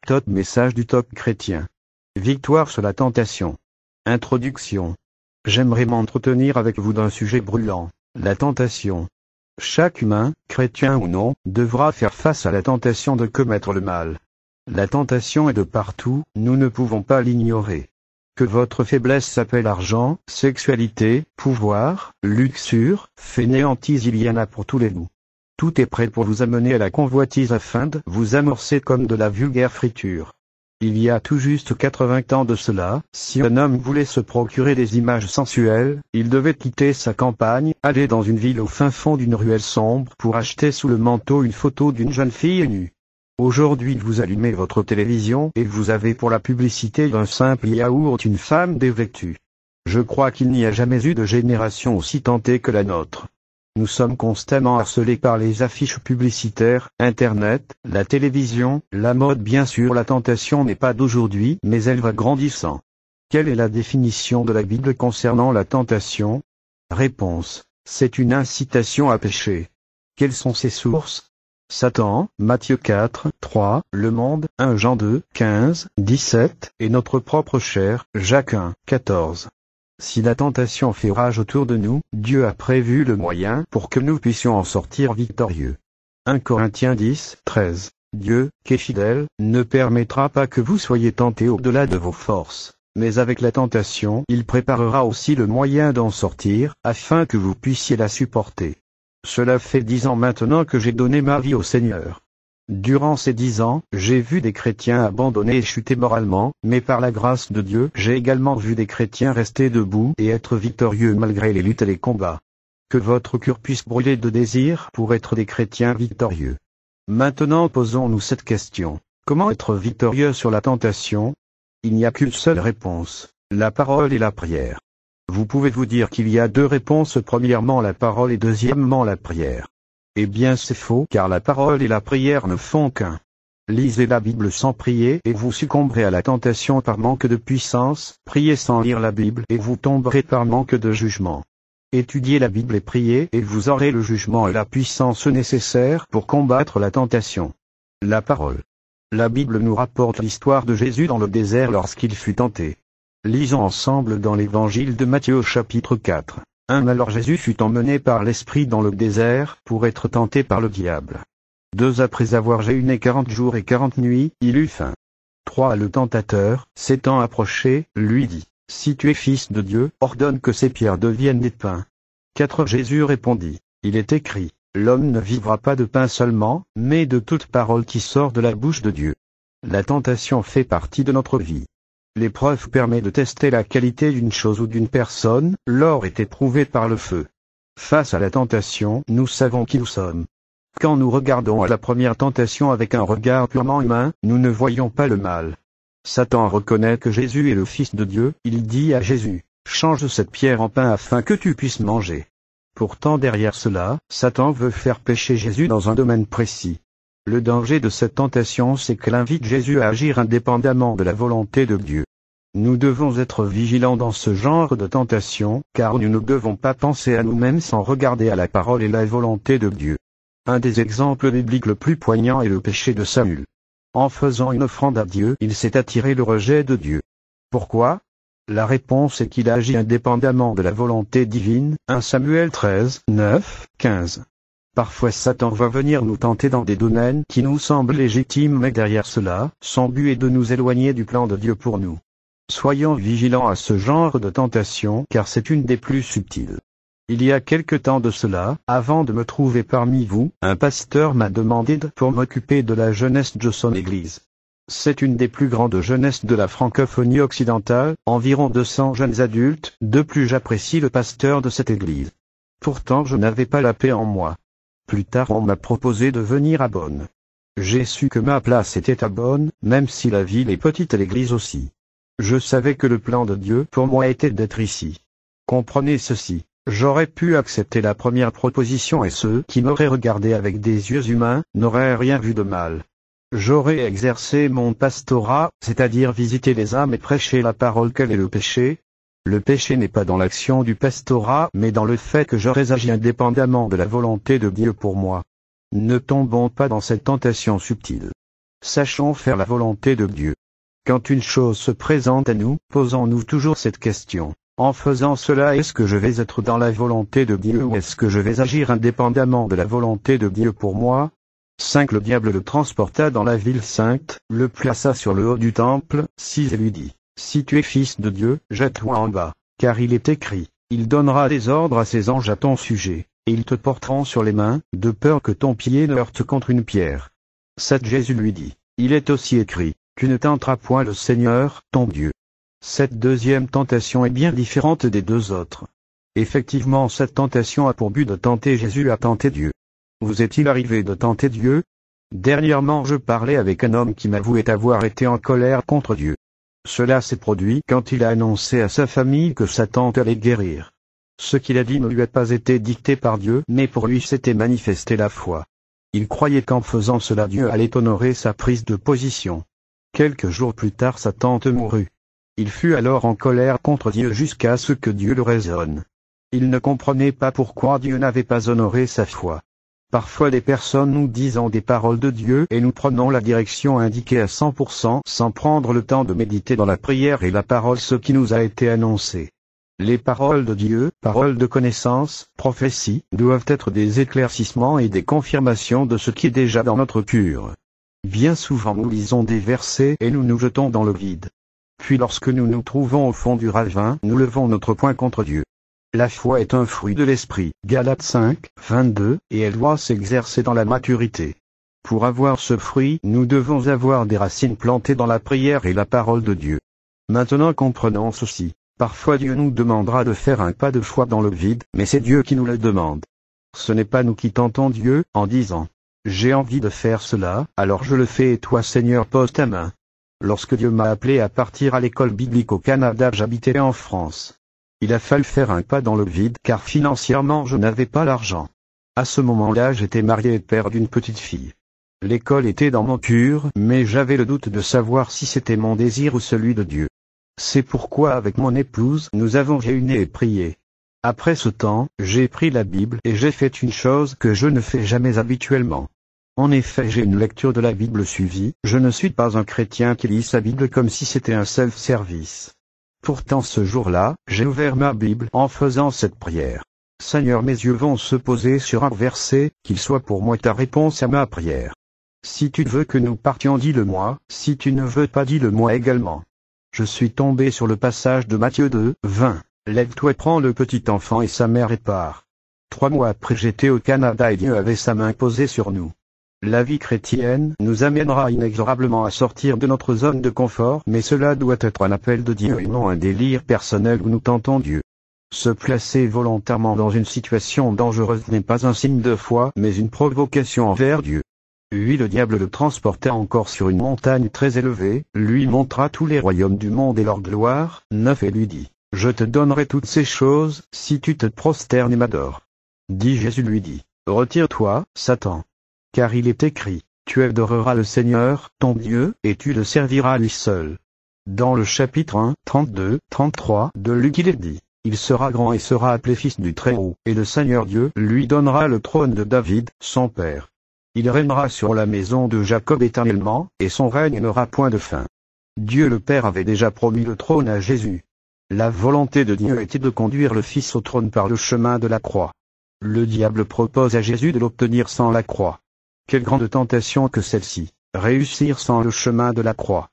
Top message du Top chrétien. Victoire sur la tentation. Introduction. J'aimerais m'entretenir avec vous d'un sujet brûlant, la tentation. Chaque humain, chrétien ou non, devra faire face à la tentation de commettre le mal. La tentation est de partout, nous ne pouvons pas l'ignorer. Que votre faiblesse s'appelle argent, sexualité, pouvoir, luxure, fainéantise, il y en a pour tous les goûts. Tout est prêt pour vous amener à la convoitise afin de vous amorcer comme de la vulgaire friture. Il y a tout juste 80 ans de cela, si un homme voulait se procurer des images sensuelles, il devait quitter sa campagne, aller dans une ville au fin fond d'une ruelle sombre pour acheter sous le manteau une photo d'une jeune fille nue. Aujourd'hui vous allumez votre télévision et vous avez pour la publicité d'un simple yaourt une femme dévêtue. Je crois qu'il n'y a jamais eu de génération aussi tentée que la nôtre. Nous sommes constamment harcelés par les affiches publicitaires, Internet, la télévision, la mode. Bien sûr, la tentation n'est pas d'aujourd'hui, mais elle va grandissant. Quelle est la définition de la Bible concernant la tentation? Réponse. C'est une incitation à pécher. Quelles sont ses sources? Satan, Matthieu 4, 3, Le Monde, 1 Jean 2, 15, 17, et notre propre chair, Jacques 1, 14. Si la tentation fait rage autour de nous, Dieu a prévu le moyen pour que nous puissions en sortir victorieux. 1 Corinthiens 10, 13. Dieu, qui est fidèle, ne permettra pas que vous soyez tentés au-delà de vos forces, mais avec la tentation, il préparera aussi le moyen d'en sortir, afin que vous puissiez la supporter. Cela fait 10 ans maintenant que j'ai donné ma vie au Seigneur. Durant ces 10 ans, j'ai vu des chrétiens abandonner et chuter moralement, mais par la grâce de Dieu, j'ai également vu des chrétiens rester debout et être victorieux malgré les luttes et les combats. Que votre cœur puisse brûler de désir pour être des chrétiens victorieux. Maintenant posons-nous cette question. Comment être victorieux sur la tentation? Il n'y a qu'une seule réponse, la parole et la prière. Vous pouvez vous dire qu'il y a deux réponses, premièrement la parole et deuxièmement la prière. Eh bien c'est faux, car la parole et la prière ne font qu'un. Lisez la Bible sans prier et vous succomberez à la tentation par manque de puissance, priez sans lire la Bible et vous tomberez par manque de jugement. Étudiez la Bible et priez et vous aurez le jugement et la puissance nécessaires pour combattre la tentation. La parole. La Bible nous rapporte l'histoire de Jésus dans le désert lorsqu'il fut tenté. Lisons ensemble dans l'évangile de Matthieu au chapitre 4. 1. Alors Jésus fut emmené par l'Esprit dans le désert, pour être tenté par le diable. 2. Après avoir jeûné 40 jours et 40 nuits, il eut faim. 3. Le tentateur, s'étant approché, lui dit, Si tu es fils de Dieu, ordonne que ces pierres deviennent des pains. 4. Jésus répondit, Il est écrit, L'homme ne vivra pas de pain seulement, mais de toute parole qui sort de la bouche de Dieu. La tentation fait partie de notre vie. L'épreuve permet de tester la qualité d'une chose ou d'une personne, l'or est éprouvé par le feu. Face à la tentation, nous savons qui nous sommes. Quand nous regardons à la première tentation avec un regard purement humain, nous ne voyons pas le mal. Satan reconnaît que Jésus est le Fils de Dieu, il dit à Jésus, Change cette pierre en pain afin que tu puisses manger. Pourtant derrière cela, Satan veut faire pécher Jésus dans un domaine précis. Le danger de cette tentation c'est qu'elle invite Jésus à agir indépendamment de la volonté de Dieu. Nous devons être vigilants dans ce genre de tentation, car nous ne devons pas penser à nous-mêmes sans regarder à la parole et la volonté de Dieu. Un des exemples bibliques le plus poignant est le péché de Saül. En faisant une offrande à Dieu, il s'est attiré le rejet de Dieu. Pourquoi? La réponse est qu'il a agi indépendamment de la volonté divine, 1 Samuel 13, 9, 15. Parfois Satan va venir nous tenter dans des domaines qui nous semblent légitimes, mais derrière cela, son but est de nous éloigner du plan de Dieu pour nous. Soyons vigilants à ce genre de tentation, car c'est une des plus subtiles. Il y a quelque temps de cela, avant de me trouver parmi vous, un pasteur m'a demandé pour m'occuper de la jeunesse de son église. C'est une des plus grandes jeunesses de la francophonie occidentale, environ 200 jeunes adultes. De plus, j'apprécie le pasteur de cette église. Pourtant je n'avais pas la paix en moi. Plus tard on m'a proposé de venir à Bonn. J'ai su que ma place était à Bonn, même si la ville est petite et l'église aussi. Je savais que le plan de Dieu pour moi était d'être ici. Comprenez ceci, j'aurais pu accepter la première proposition et ceux qui m'auraient regardé avec des yeux humains n'auraient rien vu de mal. J'aurais exercé mon pastorat, c'est-à-dire visiter les âmes et prêcher la parole. Quel est le péché? Le péché n'est pas dans l'action du pastorat, mais dans le fait que j'aurais agi indépendamment de la volonté de Dieu pour moi. Ne tombons pas dans cette tentation subtile. Sachons faire la volonté de Dieu. Quand une chose se présente à nous, posons-nous toujours cette question. En faisant cela, est-ce que je vais être dans la volonté de Dieu ou est-ce que je vais agir indépendamment de la volonté de Dieu pour moi? 5. Le diable le transporta dans la ville sainte, le plaça sur le haut du temple. 6. Et lui dit, si tu es fils de Dieu, jette-toi en bas, car il est écrit, il donnera des ordres à ses anges à ton sujet, et ils te porteront sur les mains, de peur que ton pied ne heurte contre une pierre. 7. Jésus lui dit, il est aussi écrit, tu ne tenteras point le Seigneur, ton Dieu. Cette deuxième tentation est bien différente des deux autres. Effectivement, cette tentation a pour but de tenter Jésus à tenter Dieu. Vous est-il arrivé de tenter Dieu? Dernièrement, je parlais avec un homme qui m'avouait avoir été en colère contre Dieu. Cela s'est produit quand il a annoncé à sa famille que sa tante allait guérir. Ce qu'il a dit ne lui a pas été dicté par Dieu, mais pour lui s'était manifesté la foi. Il croyait qu'en faisant cela Dieu allait honorer sa prise de position. Quelques jours plus tard sa tante mourut. Il fut alors en colère contre Dieu jusqu'à ce que Dieu le raisonne. Il ne comprenait pas pourquoi Dieu n'avait pas honoré sa foi. Parfois des personnes nous disent des paroles de Dieu et nous prenons la direction indiquée à 100% sans prendre le temps de méditer dans la prière et la parole ce qui nous a été annoncé. Les paroles de Dieu, paroles de connaissance, prophéties, doivent être des éclaircissements et des confirmations de ce qui est déjà dans notre cœur. Bien souvent nous lisons des versets et nous nous jetons dans le vide. Puis lorsque nous nous trouvons au fond du ravin, nous levons notre poing contre Dieu. La foi est un fruit de l'esprit, Galates 5, 22, et elle doit s'exercer dans la maturité. Pour avoir ce fruit, nous devons avoir des racines plantées dans la prière et la parole de Dieu. Maintenant comprenons ceci. Parfois Dieu nous demandera de faire un pas de foi dans le vide, mais c'est Dieu qui nous le demande. Ce n'est pas nous qui tentons Dieu, en disant « J'ai envie de faire cela, alors je le fais et toi Seigneur pose ta main ». Lorsque Dieu m'a appelé à partir à l'école biblique au Canada, j'habitais en France. Il a fallu faire un pas dans le vide car financièrement je n'avais pas l'argent. À ce moment-là j'étais marié et père d'une petite fille. L'école était dans mon cœur, mais j'avais le doute de savoir si c'était mon désir ou celui de Dieu. C'est pourquoi avec mon épouse nous avons jeûné et prié. Après ce temps, j'ai pris la Bible et j'ai fait une chose que je ne fais jamais habituellement. En effet, j'ai une lecture de la Bible suivie, je ne suis pas un chrétien qui lit sa Bible comme si c'était un self-service. Pourtant ce jour-là, j'ai ouvert ma Bible en faisant cette prière. Seigneur, mes yeux vont se poser sur un verset, qu'il soit pour moi ta réponse à ma prière. Si tu veux que nous partions, dis-le-moi, si tu ne veux pas, dis-le-moi également. Je suis tombé sur le passage de Matthieu 2, 20. Lève-toi, prends le petit enfant et sa mère et pars. 3 mois après j'étais au Canada et Dieu avait sa main posée sur nous. La vie chrétienne nous amènera inexorablement à sortir de notre zone de confort, mais cela doit être un appel de Dieu et non un délire personnel où nous tentons Dieu. Se placer volontairement dans une situation dangereuse n'est pas un signe de foi, mais une provocation envers Dieu. 8. Le diable le transporta encore sur une montagne très élevée, lui montra tous les royaumes du monde et leur gloire. 9. Et lui dit, je te donnerai toutes ces choses, si tu te prosternes et m'adores. 10. Jésus lui dit, retire-toi, Satan. Car il est écrit, tu adoreras le Seigneur, ton Dieu, et tu le serviras lui seul. Dans le chapitre 1, 32, 33 de Luc il est dit, il sera grand et sera appelé fils du Très-Haut, et le Seigneur Dieu lui donnera le trône de David, son père. Il régnera sur la maison de Jacob éternellement, et son règne n'aura point de fin. Dieu le Père avait déjà promis le trône à Jésus. La volonté de Dieu était de conduire le Fils au trône par le chemin de la croix. Le diable propose à Jésus de l'obtenir sans la croix. Quelle grande tentation que celle-ci, réussir sans le chemin de la croix.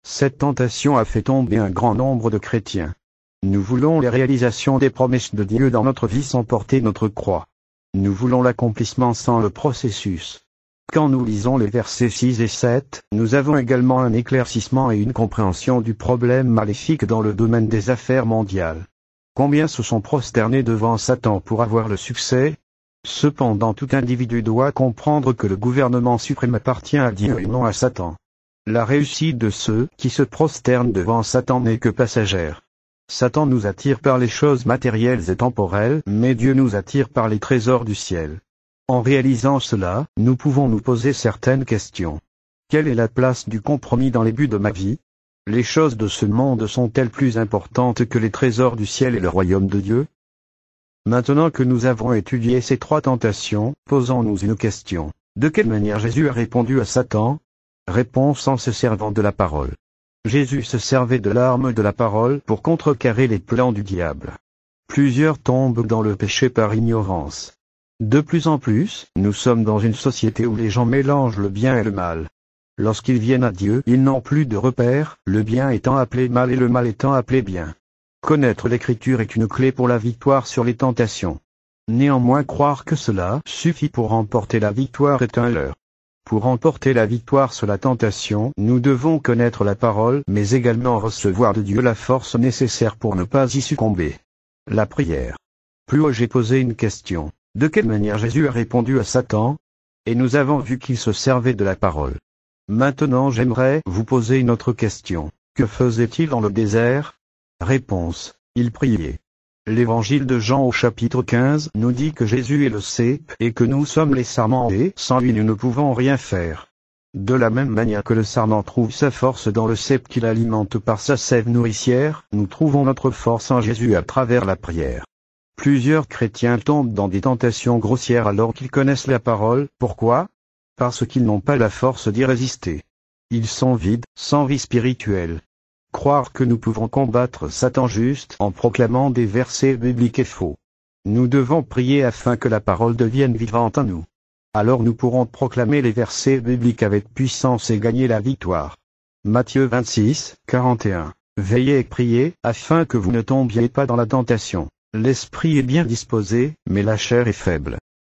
Cette tentation a fait tomber un grand nombre de chrétiens. Nous voulons les réalisations des promesses de Dieu dans notre vie sans porter notre croix. Nous voulons l'accomplissement sans le processus. Quand nous lisons les versets 6 et 7, nous avons également un éclaircissement et une compréhension du problème maléfique dans le domaine des affaires mondiales. Combien se sont prosternés devant Satan pour avoir le succès? Cependant tout individu doit comprendre que le gouvernement suprême appartient à Dieu et non à Satan. La réussite de ceux qui se prosternent devant Satan n'est que passagère. Satan nous attire par les choses matérielles et temporelles, mais Dieu nous attire par les trésors du ciel. En réalisant cela, nous pouvons nous poser certaines questions. Quelle est la place du compromis dans les buts de ma vie? Les choses de ce monde sont-elles plus importantes que les trésors du ciel et le royaume de Dieu? Maintenant que nous avons étudié ces 3 tentations, posons-nous une question. De quelle manière Jésus a répondu à Satan? Réponse en se servant de la parole. Jésus se servait de l'arme de la parole pour contrecarrer les plans du diable. Plusieurs tombent dans le péché par ignorance. De plus en plus, nous sommes dans une société où les gens mélangent le bien et le mal. Lorsqu'ils viennent à Dieu, ils n'ont plus de repères, le bien étant appelé mal et le mal étant appelé bien. Connaître l'Écriture est une clé pour la victoire sur les tentations. Néanmoins, croire que cela suffit pour remporter la victoire est un leurre. Pour remporter la victoire sur la tentation, nous devons connaître la parole, mais également recevoir de Dieu la force nécessaire pour ne pas y succomber. La prière. Plus haut, j'ai posé une question. De quelle manière Jésus a répondu à Satan? Et nous avons vu qu'il se servait de la parole. Maintenant, j'aimerais vous poser une autre question. Que faisait-il dans le désert? Réponse. Il priait. L'évangile de Jean au chapitre 15 nous dit que Jésus est le cep et que nous sommes les sarments et sans lui nous ne pouvons rien faire. De la même manière que le sarment trouve sa force dans le cep qu'il alimente par sa sève nourricière, nous trouvons notre force en Jésus à travers la prière. Plusieurs chrétiens tombent dans des tentations grossières alors qu'ils connaissent la parole. Pourquoi? Parce qu'ils n'ont pas la force d'y résister. Ils sont vides, sans vie spirituelle. Croire que nous pouvons combattre Satan juste en proclamant des versets bibliques est faux. Nous devons prier afin que la parole devienne vivante en nous. Alors nous pourrons proclamer les versets bibliques avec puissance et gagner la victoire. Matthieu 26, 41. Veillez et priez, afin que vous ne tombiez pas dans la tentation. L'esprit est bien disposé, mais la chair est faible.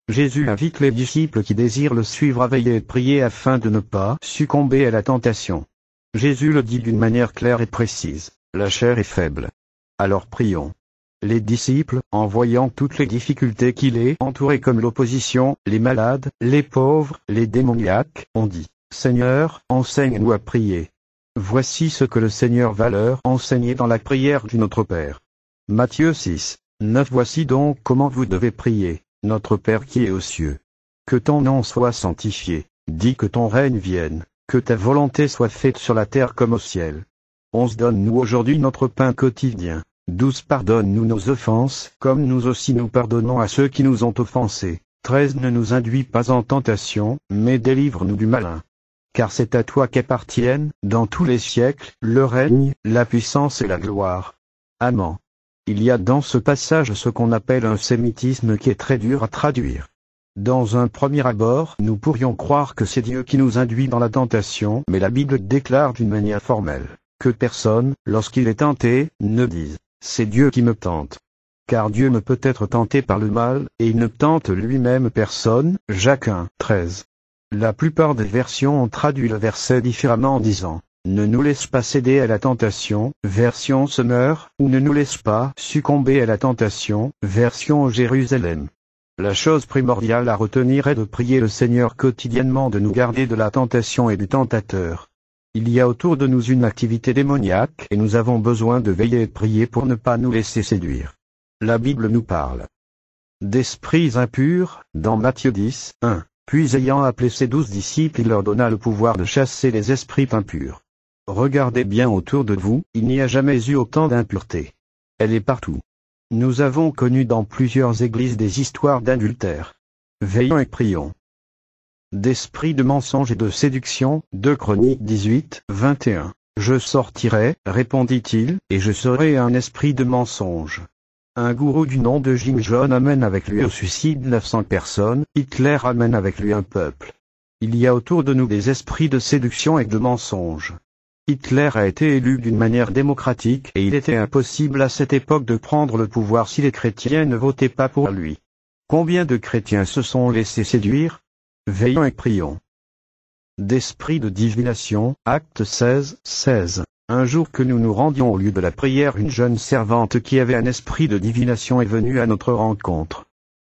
Jésus invite les disciples qui désirent le suivre à veiller et prier afin de ne pas succomber à la tentation. Jésus le dit d'une manière claire et précise, la chair est faible. Alors prions. Les disciples, en voyant toutes les difficultés qui les entouraient comme l'opposition, les malades, les pauvres, les démoniaques, ont dit, Seigneur, enseigne-nous à prier. Voici ce que le Seigneur va leur enseigner dans la prière du Notre Père. Matthieu 6, 9. Voici donc comment vous devez prier, Notre Père qui est aux cieux. Que ton nom soit sanctifié, dis que ton règne vienne, que ta volonté soit faite sur la terre comme au ciel. 11. Donne-nous aujourd'hui notre pain quotidien. 12. Pardonne-nous nos offenses, comme nous aussi nous pardonnons à ceux qui nous ont offensés. 13. Ne nous induis pas en tentation, mais délivre-nous du malin. Car c'est à toi qu'appartiennent, dans tous les siècles, le règne, la puissance et la gloire. Amen. Il y a dans ce passage ce qu'on appelle un sémitisme qui est très dur à traduire. Dans un premier abord, nous pourrions croire que c'est Dieu qui nous induit dans la tentation, mais la Bible déclare d'une manière formelle, que personne, lorsqu'il est tenté, ne dise, c'est Dieu qui me tente. Car Dieu ne peut être tenté par le mal, et il ne tente lui-même personne, Jacques 1, 13. La plupart des versions ont traduit le verset différemment en disant, ne nous laisse pas céder à la tentation, version Semeur, ou ne nous laisse pas succomber à la tentation, version Jérusalem. La chose primordiale à retenir est de prier le Seigneur quotidiennement de nous garder de la tentation et du tentateur. Il y a autour de nous une activité démoniaque et nous avons besoin de veiller et de prier pour ne pas nous laisser séduire. La Bible nous parle d'esprits impurs, dans Matthieu 10, 1. Puis ayant appelé ses 12 disciples, il leur donna le pouvoir de chasser les esprits impurs. Regardez bien autour de vous, il n'y a jamais eu autant d'impureté. Elle est partout. Nous avons connu dans plusieurs églises des histoires d'adultère. Veillons et prions. D'esprit de mensonge et de séduction, 2 Chroniques 18, 21. Je sortirai, répondit-il, et je serai un esprit de mensonge. Un gourou du nom de Jim Jones amène avec lui au suicide 900 personnes, Hitler amène avec lui un peuple. Il y a autour de nous des esprits de séduction et de mensonge. Hitler a été élu d'une manière démocratique et il était impossible à cette époque de prendre le pouvoir si les chrétiens ne votaient pas pour lui. Combien de chrétiens se sont laissés séduire? Veillons et prions. D'esprit de divination, Actes 16, 16. Un jour que nous nous rendions au lieu de la prière, une jeune servante qui avait un esprit de divination est venue à notre rencontre.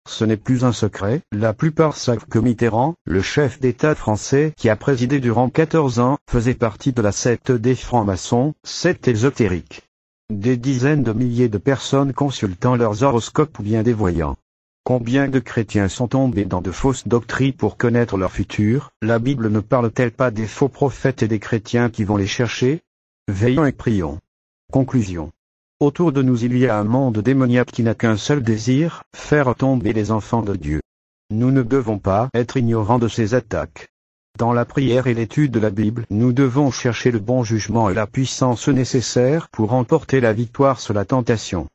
Ce n'est plus un secret, la plupart savent que Mitterrand, le chef d'État français qui a présidé durant 14 ans, faisait partie de la secte des francs-maçons, secte ésotérique. Des dizaines de milliers de personnes consultant leurs horoscopes ou bien des voyants. Combien de chrétiens sont tombés dans de fausses doctrines pour connaître leur futur? La Bible ne parle-t-elle pas des faux prophètes et des chrétiens qui vont les chercher? Veillons et prions. Conclusion. Autour de nous il y a un monde démoniaque qui n'a qu'un seul désir, faire tomber les enfants de Dieu. Nous ne devons pas être ignorants de ces attaques. Dans la prière et l'étude de la Bible, nous devons chercher le bon jugement et la puissance nécessaires pour remporter la victoire sur la tentation.